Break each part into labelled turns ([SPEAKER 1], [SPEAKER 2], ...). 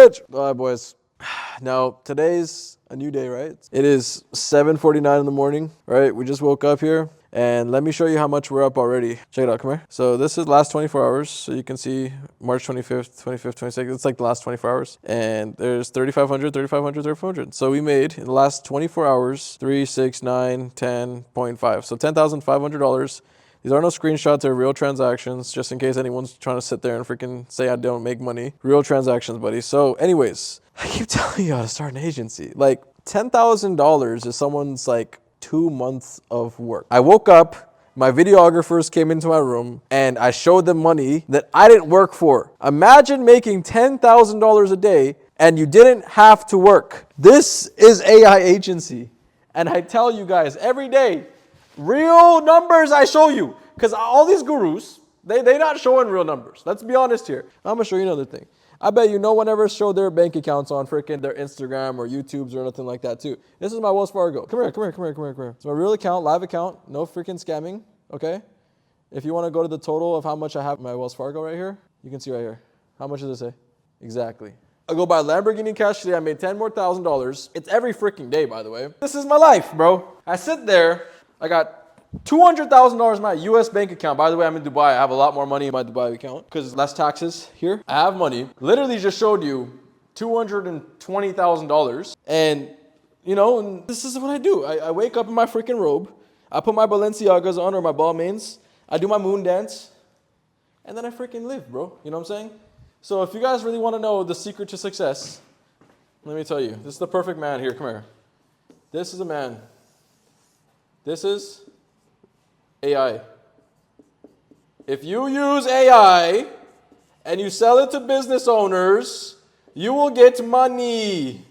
[SPEAKER 1] rich. All right, boys. Now, today's a new day, right? It is 7:49 in the morning, right? We just woke up here. And let me show you how much we're up already. Check it out, come here. So this is last 24 hours. So you can see March 25th, 26th. It's like the last 24 hours. And there's 3,500, 3,500, 3,500. So we made in the last 24 hours, 3, 6, 9, 10.5. So $10,500. These are no screenshots, they're real transactions, just in case anyone's trying to sit there and freaking say I don't make money. Real transactions, buddy. So anyways, I keep telling you how to start an agency. Like $10,000 is someone's like 2 months of work. I woke up, my videographers came into my room, and I showed them money that I didn't work for. Imagine making $10,000 a day and you didn't have to work. This is AI agency. And I tell you guys every day, real numbers I show you. Because all these gurus, they're not showing real numbers. Let's be honest here. I'm going to show you another thing. I bet you no one ever showed their bank accounts on freaking their Instagram or YouTubes or nothing like that too. This is my Wells Fargo. Come here. It's my real account, live account, no freaking scamming, okay? If you want to go to the total of how much I have in my Wells Fargo right here, you can see right here. How much does it say? Exactly. I go buy Lamborghini cash today. I made $10,000 more. It's every freaking day, by the way. This is my life, bro. I sit there. I got $200,000 in my US bank account. By the way, I'm in Dubai. I have a lot more money in my Dubai account because less taxes here. I have money. Literally just showed you $220,000. And, you know, this is what I do. I wake up in my freaking robe. I put my Balenciagas on or my Balmains. I do my moon dance. And then I freaking live, bro. You know what I'm saying? So if you guys really want to know the secret to success, let me tell you. This is the perfect man here. Come here. This is a man. This is AI. If you use AI and you sell it to business owners, you will get money.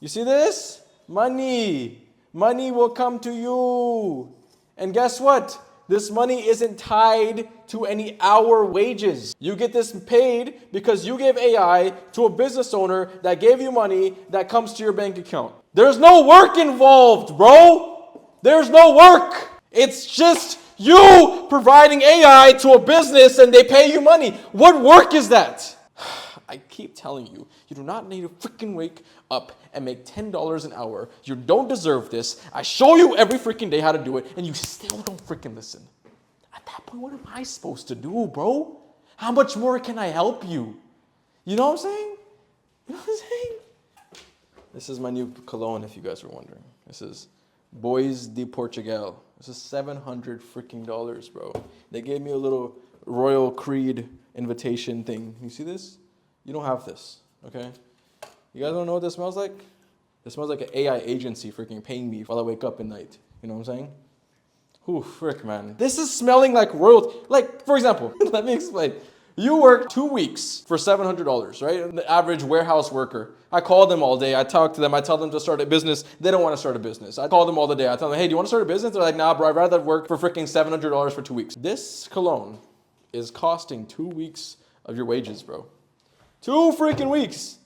[SPEAKER 1] You see this? Money. Money will come to you. And guess what? This money isn't tied to any hour wages. You get this paid because you gave AI to a business owner that gave you money that comes to your bank account. There's no work involved, bro. There's no work. It's just you providing AI to a business and they pay you money. What work is that? I keep telling you, you do not need to freaking wake up and make $10 an hour. You don't deserve this. I show you every freaking day how to do it and you still don't freaking listen. At that point, what am I supposed to do, bro? How much more can I help you? You know what I'm saying? You know what I'm saying? This is my new cologne, if you guys are wondering. This is Boys de Portugal. This is $700 freaking dollars, bro. They gave me a little Royal Creed invitation thing. You see this? You don't have this, okay? You guys don't know what this smells like? This smells like an AI agency freaking paying me while I wake up at night. You know what I'm saying? Ooh, frick, man. This is smelling like royalty. Like, for example, let me explain. You work 2 weeks for $700, right? The average warehouse worker. I call them all day. I talk to them. I tell them to start a business. They don't want to start a business. I call them all the day. I tell them, hey, do you want to start a business? They're like, nah, bro, I'd rather work for freaking $700 for 2 weeks. This cologne is costing 2 weeks of your wages, bro. 2 freaking weeks.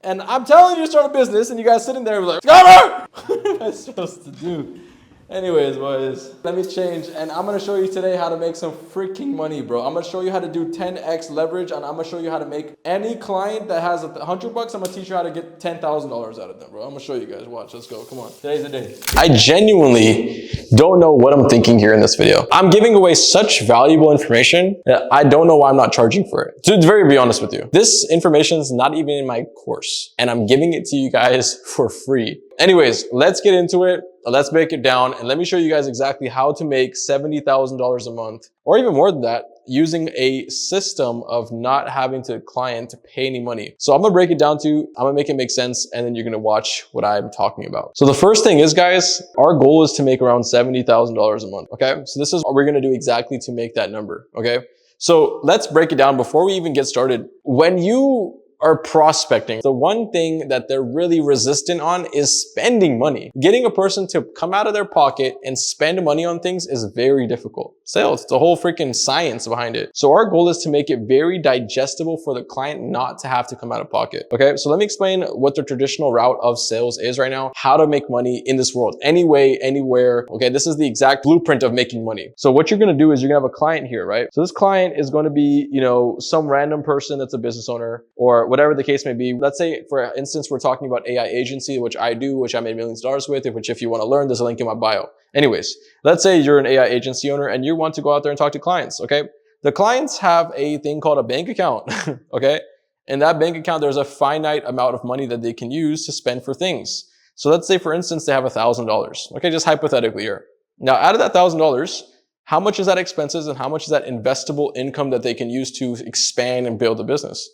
[SPEAKER 1] And I'm telling you to start a business, and you guys sitting there like, Scott, what am I supposed to do? Anyways, boys, let me change, and I'm going to show you today how to make some freaking money, bro. I'm going to show you how to do 10x leverage, and I'm going to show you how to make any client that has $100, I'm going to teach you how to get $10,000 out of them, bro. I'm going to show you guys. Watch, let's go. Come on. Today's the day.
[SPEAKER 2] I genuinely don't know what I'm thinking here in this video. I'm giving away such valuable information that I don't know why I'm not charging for it. To be honest with you, this information is not even in my course, and I'm giving it to you guys for free. Anyways, let's get into it. Let's break it down and let me show you guys exactly how to make $70,000 a month or even more than that using a system of not having to client to pay any money. So I'm gonna break it down to you, I'm gonna make it make sense, and then you're gonna watch what I'm talking about. So the first thing is, guys, our goal is to make around $70,000 a month, okay? So this is what we're gonna do exactly to make that number, okay? So let's break it down before we even get started. When you are prospecting, the one thing that they're really resistant on is spending money. Getting a person to come out of their pocket and spend money on things is very difficult. Sales, it's a whole freaking science behind it. So our goal is to make it very digestible for the client not to have to come out of pocket. Okay, so let me explain what the traditional route of sales is right now, how to make money in this world, any way, anywhere. Okay, this is the exact blueprint of making money. So what you're gonna do is you're gonna have a client here, right? So this client is gonna be, you know, some random person that's a business owner, or or whatever the case may be. Let's say, for instance, we're talking about AI agency, which I do, which I made millions of dollars with, which if you want to learn, there's a link in my bio. Anyways, let's say you're an AI agency owner and you want to go out there and talk to clients, okay? The clients have a thing called a bank account, okay? In that bank account, there's a finite amount of money that they can use to spend for things. So let's say, for instance, they have $1,000, okay? Just hypothetically here. Now, out of that $1,000, how much is that expenses and how much is that investable income that they can use to expand and build a business?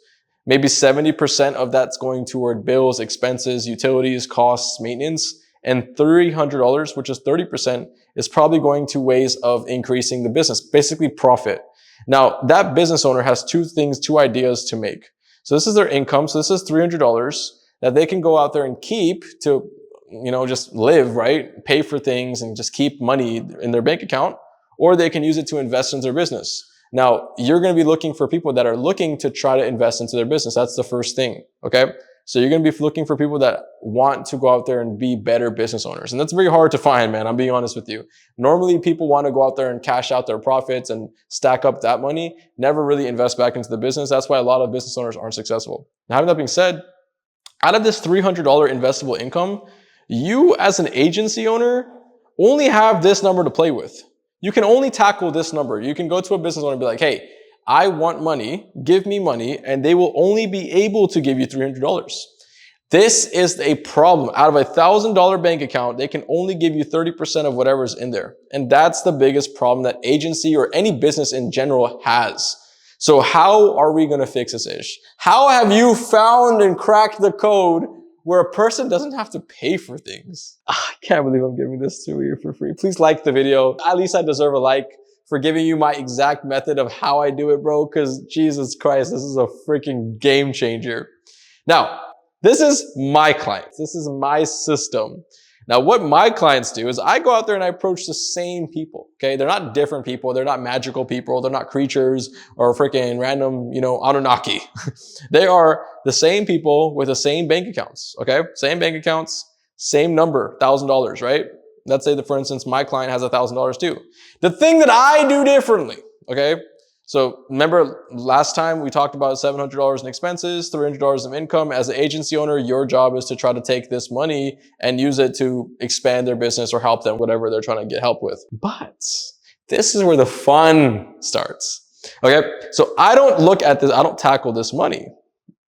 [SPEAKER 2] Maybe 70% of that's going toward bills, expenses, utilities, costs, maintenance, and $300, which is 30%, is probably going to ways of increasing the business, basically profit. Now, that business owner has two ideas to make. So this is their income. So this is $300 that they can go out there and keep to, just live, right? Pay for things and just keep money in their bank account. Or they can use it to invest into their business. Now, you're going to be looking for people that are looking to try to invest into their business. That's the first thing, okay? So you're going to be looking for people that want to go out there and be better business owners. And that's very hard to find, man. I'm being honest with you. Normally, people want to go out there and cash out their profits and stack up that money, never really invest back into the business. That's why a lot of business owners aren't successful. Now, having that being said, out of this $300 investable income, you as an agency owner only have this number to play with. You can only tackle this number. You can go to a business owner and be like, hey, I want money, give me money, and they will only be able to give you $300. This is a problem. Out of a $1,000 bank account, they can only give you 30% of whatever's in there. And that's the biggest problem that agency or any business in general has. So how are we going to fix this issue? How have you found and cracked the code where a person doesn't have to pay for things? I can't believe I'm giving this to you for free. Please like the video. At least I deserve a like for giving you my exact method of how I do it, bro, because Jesus Christ, this is a freaking game changer. Now, this is my clients. This is my system. Now, what my clients do is I go out there and I approach the same people, okay? They're not different people. They're not magical people. They're not creatures or freaking random, Anunnaki. They are the same people with the same bank accounts, okay? Same bank accounts, same number, $1,000, right? Let's say that, for instance, my client has $1,000 too. The thing that I do differently, okay? So remember last time we talked about $700 in expenses, $300 of income. As an agency owner, your job is to try to take this money and use it to expand their business or help them, whatever they're trying to get help with. But this is where the fun starts. Okay, so I don't look at this, I don't tackle this money.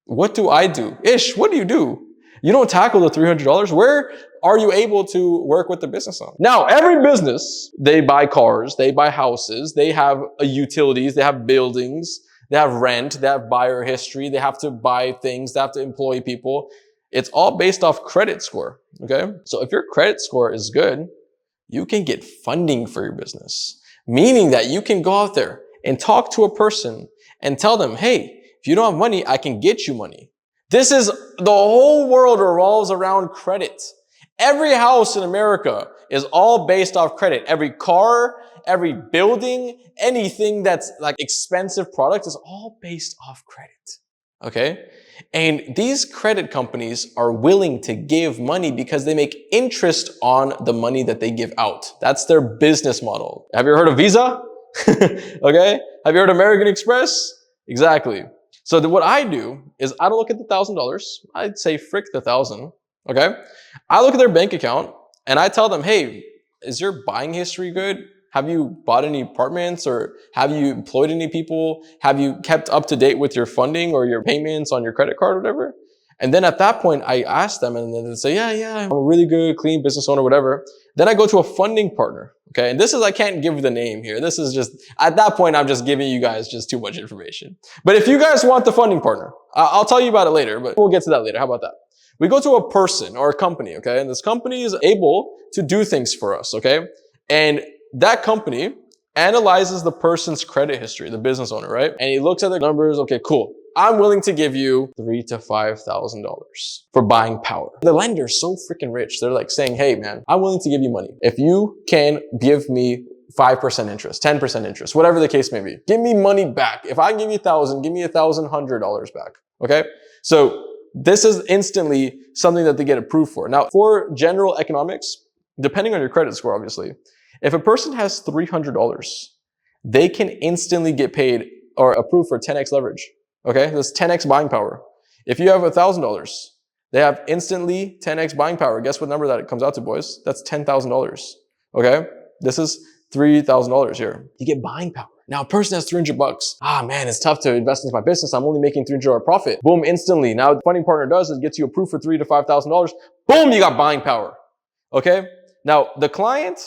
[SPEAKER 2] What do I do? Ish, what do? You don't tackle the $300. Where are you able to work with the business on? Now, every business, they buy cars, they buy houses, they have utilities, they have buildings, they have rent, they have buyer history, they have to buy things, they have to employ people. It's all based off credit score, okay? So if your credit score is good, you can get funding for your business, meaning that you can go out there and talk to a person and tell them, hey, if you don't have money, I can get you money. The whole world revolves around credit. Every house in America is all based off credit. Every car, every building, anything that's like expensive product is all based off credit. Okay? And these credit companies are willing to give money because they make interest on the money that they give out. That's their business model. Have you heard of Visa? Okay? Have you heard of American Express? Exactly. So what I do is I don't look at the $1,000. I'd say frick the 1,000. Okay. I look at their bank account and I tell them, hey, is your buying history good? Have you bought any apartments or have you employed any people? Have you kept up to date with your funding or your payments on your credit card or whatever? And then at that point, I ask them and then they say, yeah, I'm a really good, clean business owner, whatever. Then I go to a funding partner. Okay. And I can't give the name here. This is just, at that point, I'm just giving you guys just too much information. But if you guys want the funding partner, I'll tell you about it later, but we'll get to that later. How about that? We go to a person or a company. Okay. And this company is able to do things for us. Okay. And that company analyzes the person's credit history, the business owner, right? And he looks at the numbers. Okay, cool. I'm willing to give you $3,000 to $5,000 for buying power. The lender's so freaking rich. They're like saying, hey man, I'm willing to give you money. If you can give me 5% interest, 10% interest, whatever the case may be, give me money back. If I give you 1,000, give me $1,100 back. Okay. So this is instantly something that they get approved for. Now for general economics, depending on your credit score, obviously, if a person has $300, they can instantly get paid or approved for 10x leverage. Okay, that's 10x buying power. If you have $1,000, they have instantly 10x buying power. Guess what number that it comes out to, boys? That's $10,000. Okay? This is $3,000 here. You get buying power. Now, a person has 300 bucks. Ah, man, it's tough to invest into my business. I'm only making $300 profit. Boom, instantly. Now, the funding partner does is gets you approved for $3,000 to $5,000. Boom, you got buying power. Okay? Now, the client,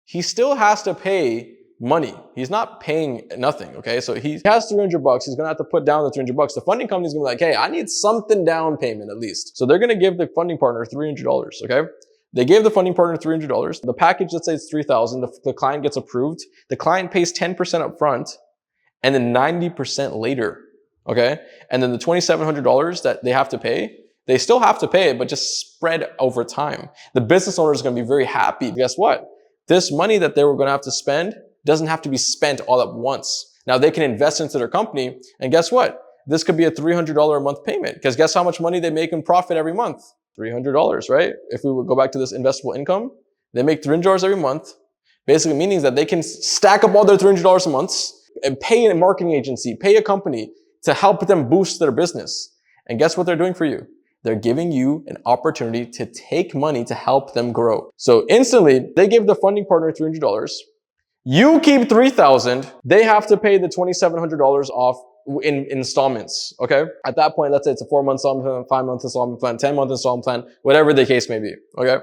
[SPEAKER 2] he still has to pay money. He's not paying nothing, okay? So he has 300 bucks. He's gonna have to put down the 300 bucks. The funding company's gonna be like, hey, I need something down payment at least. So they're gonna give the funding partner $300, okay? They gave the funding partner $300. The package, let's say it's $3,000. The client gets approved. The client pays 10% up front and then 90% later, okay? And then the $2,700 that they have to pay, they still have to pay it, but just spread over time. The business owner is gonna be very happy. Guess what? This money that they were gonna have to spend doesn't have to be spent all at once. Now they can invest into their company, and guess what? This could be a $300 a month payment, because guess how much money they make in profit every month? $300, right? If we would go back to this investable income, they make $300 every month, basically meaning that they can stack up all their $300 a month and pay a marketing agency, pay a company to help them boost their business. And guess what they're doing for you? They're giving you an opportunity to take money to help them grow. So instantly, they give the funding partner $300. You keep $3,000. They have to pay the $2,700 off in installments, okay? At that point, let's say it's a 4-month installment plan, 5-month installment plan, 10-month installment plan, whatever the case may be, okay?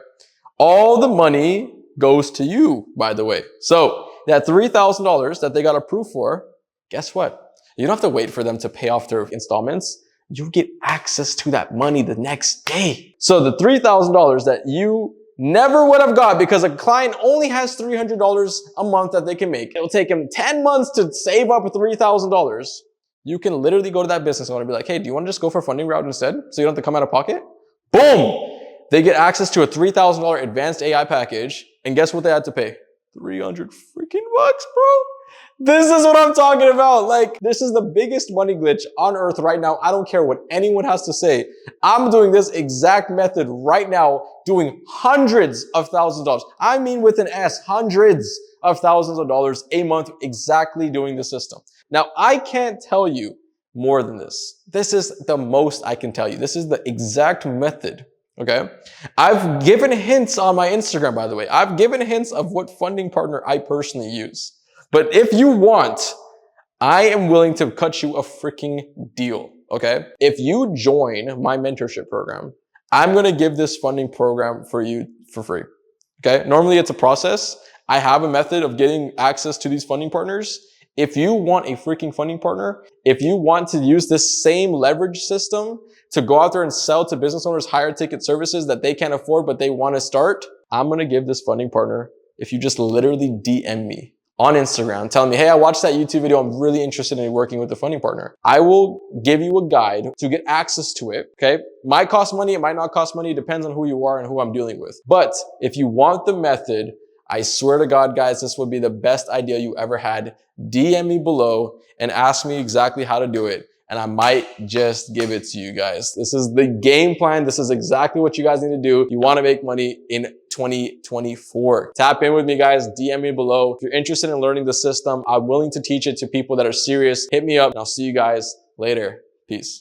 [SPEAKER 2] All the money goes to you, by the way. So that $3,000 that they got approved for, guess what? You don't have to wait for them to pay off their installments. You get access to that money the next day. So the $3,000 that you never would have got because a client only has $300 a month that they can make. It'll take him 10 months to save up $3,000. You can literally go to that business owner and be like, hey, do you want to just go for a funding route instead so you don't have to come out of pocket? Boom! They get access to a $3,000 advanced AI package. And guess what they had to pay? 300 freaking bucks, bro. This is what I'm talking about. Like, this is the biggest money glitch on earth right now. I don't care what anyone has to say. I'm doing this exact method right now, doing hundreds of thousands of dollars. I mean with an S, hundreds of thousands of dollars a month, exactly doing the system. Now, I can't tell you more than this. This is the most I can tell you. This is the exact method. Okay. I've given hints on my Instagram, by the way. I've given hints of what funding partner I personally use. But if you want, I am willing to cut you a freaking deal. Okay. If you join my mentorship program, I'm going to give this funding program for you for free. Okay. Normally it's a process. I have a method of getting access to these funding partners. If you want a freaking funding partner, if you want to use this same leverage system to go out there and sell to business owners higher ticket services that they can't afford, but they want to start, I'm going to give this funding partner if you just literally DM me on Instagram telling me, hey, I watched that YouTube video. I'm really interested in working with the funding partner. I will give you a guide to get access to it. Okay. Might cost money. It might not cost money. It depends on who you are and who I'm dealing with. But if you want the method, I swear to God, guys, this would be the best idea you ever had. DM me below and ask me exactly how to do it. And I might just give it to you guys. This is the game plan. This is exactly what you guys need to do. You want to make money in 2024. Tap in with me, guys. DM me below. If you're interested in learning the system, I'm willing to teach it to people that are serious. Hit me up and I'll see you guys later. Peace.